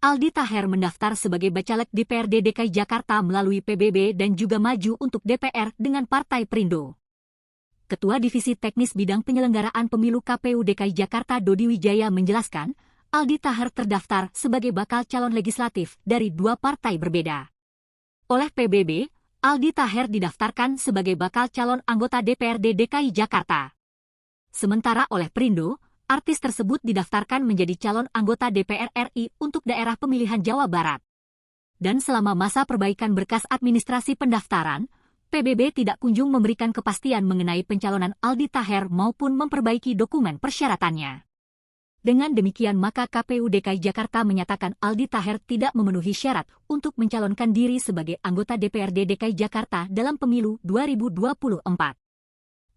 Aldi Taher mendaftar sebagai bacalek DPRD DKI Jakarta melalui PBB dan juga maju untuk DPR dengan Partai Perindo. Ketua Divisi Teknis Bidang Penyelenggaraan Pemilu KPU DKI Jakarta Dodi Wijaya menjelaskan, Aldi Taher terdaftar sebagai bakal calon legislatif dari dua partai berbeda. Oleh PBB, Aldi Taher didaftarkan sebagai bakal calon anggota DPRD DKI Jakarta. Sementara oleh Perindo, artis tersebut didaftarkan menjadi calon anggota DPR RI untuk daerah pemilihan Jawa Barat. Dan selama masa perbaikan berkas administrasi pendaftaran, PBB tidak kunjung memberikan kepastian mengenai pencalonan Aldi Taher maupun memperbaiki dokumen persyaratannya. Dengan demikian maka KPU DKI Jakarta menyatakan Aldi Taher tidak memenuhi syarat untuk mencalonkan diri sebagai anggota DPRD DKI Jakarta dalam pemilu 2024.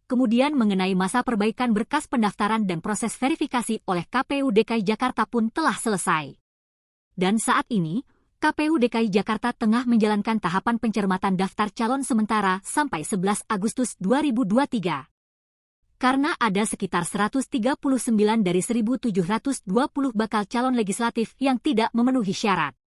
Kemudian mengenai masa perbaikan berkas pendaftaran dan proses verifikasi oleh KPU DKI Jakarta pun telah selesai. Dan saat ini, KPU DKI Jakarta tengah menjalankan tahapan pencermatan daftar calon sementara sampai 11 Agustus 2023. Karena ada sekitar 139 dari 1.720 bakal calon legislatif yang tidak memenuhi syarat.